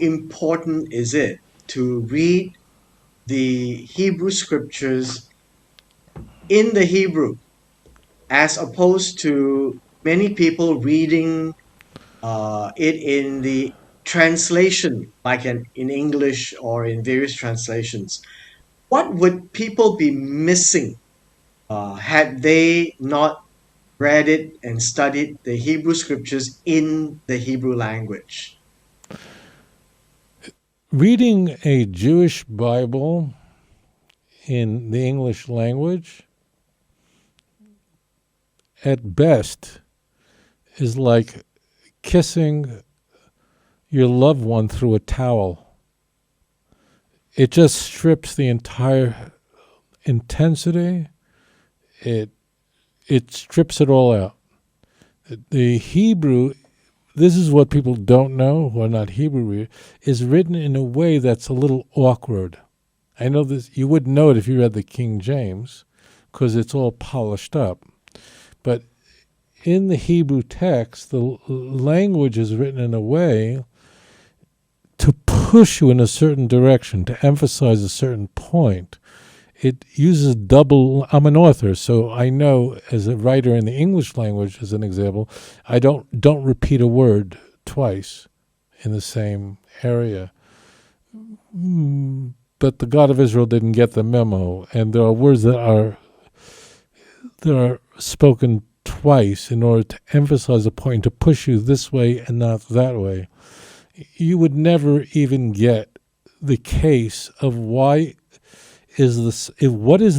important is it to read the Hebrew scriptures in the Hebrew as opposed to many people reading it in the translation, like in English or in various translations? What would people be missing had they not read it and studied the Hebrew scriptures in the Hebrew language? Reading a Jewish Bible in the English language, at best, is like kissing your loved one through a towel. It just strips the entire intensity. It strips it all out. The Hebrew, this is what people don't know who are not Hebrew readers, is written in a way that's a little awkward. I know this, you wouldn't know it if you read the King James, because it's all polished up. But in the Hebrew text, the language is written in a way to push you in a certain direction, to emphasize a certain point. It uses double. I'm an author, so I know as a writer in the English language, as an example, I don't repeat a word twice in the same area. But the God of Israel didn't get the memo, and there are words that are spoken twice in order to emphasize a point, to push you this way and not that way. You would never even get the case of what is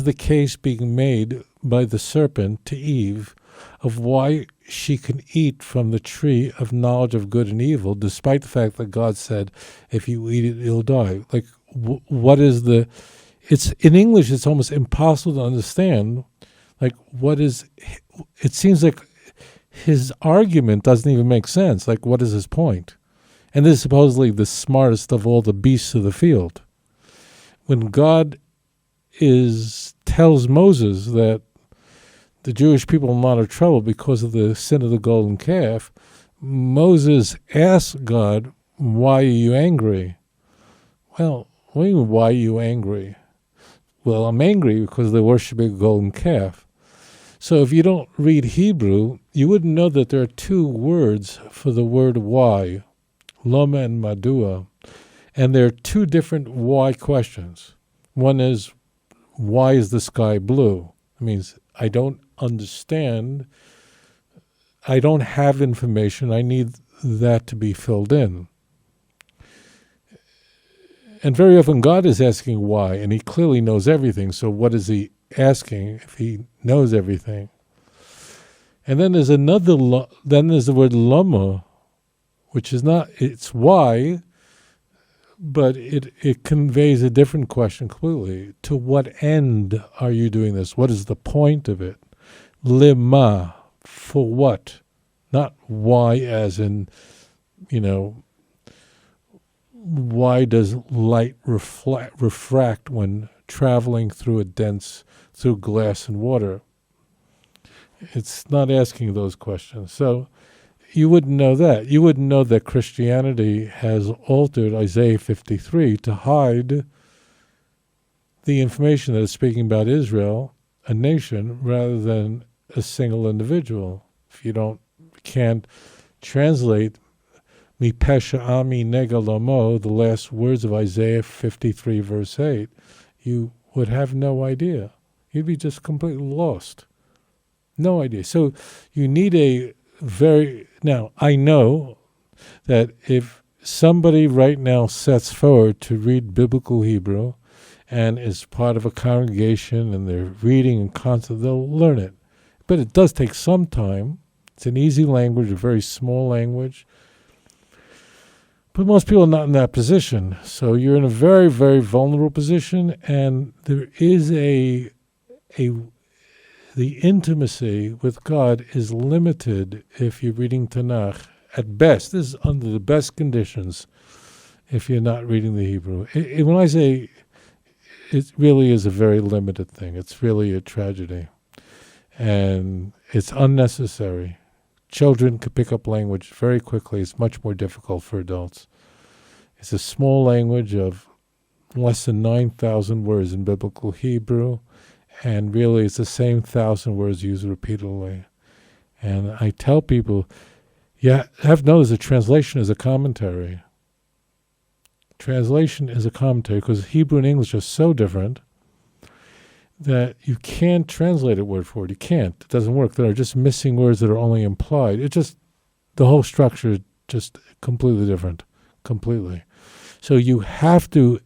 the case being made by the serpent to Eve of why she can eat from the tree of knowledge of good and evil, despite the fact that God said, if you eat it, you'll die. Like, what is it's in English, it's almost impossible to understand. Like, it seems like his argument doesn't even make sense. Like, what is his point? And this is supposedly the smartest of all the beasts of the field. When God tells Moses that the Jewish people are in a lot of trouble because of the sin of the golden calf, Moses asks God, why are you angry? Well, what do you mean, why are you angry? Well, I'm angry because they're worshiping a golden calf. So if you don't read Hebrew, you wouldn't know that there are two words for the word why, lama and madua. And there are two different why questions. One is, why is the sky blue? It means I don't understand. I don't have information. I need that to be filled in. And very often God is asking why, and he clearly knows everything. So what is he asking if he knows everything? And then there's then there's the word lama, which is not, it's why, but it conveys a different question completely. To what end are you doing this? What is the point of it? Lima, for what? Not why as in, why does light refract when traveling through through glass and water? It's not asking those questions. So you wouldn't know that. You wouldn't know that Christianity has altered Isaiah 53 to hide the information that is speaking about Israel, a nation, rather than a single individual. If you can't translate Mi pesha ami negalamo, the last words of Isaiah 53 verse 8, you would have no idea. You'd be just completely lost. No idea. So you need now I know that if somebody right now sets forward to read biblical Hebrew and is part of a congregation and they're reading and constant, they'll learn it. But it does take some time. It's an easy language, a very small language. But most people are not in that position. So you're in a very, very vulnerable position, and there is the intimacy with God is limited if you're reading Tanakh. At best, this is under the best conditions if you're not reading the Hebrew. When I say it really is a very limited thing, it's really a tragedy. And it's unnecessary. Children could pick up language very quickly. It's much more difficult for adults. It's a small language of less than 9,000 words in biblical Hebrew, and really it's the same 1,000 words used repeatedly. And I tell people, you have to notice that translation is a commentary. Translation is a commentary because Hebrew and English are so different that you can't translate it word for word. You can't. It doesn't work. There are just missing words that are only implied. It just, the whole structure is just completely different. Completely. So you have to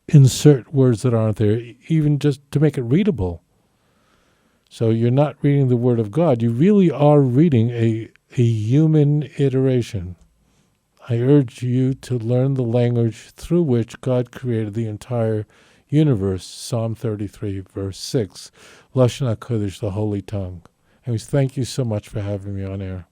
insert words that aren't there, even just to make it readable. So you're not reading the Word of God. You really are reading a human iteration. I urge you to learn the language through which God created the entire universe. Psalm 33, verse 6. Lashon HaKodesh, the holy tongue. And we thank you so much for having me on air.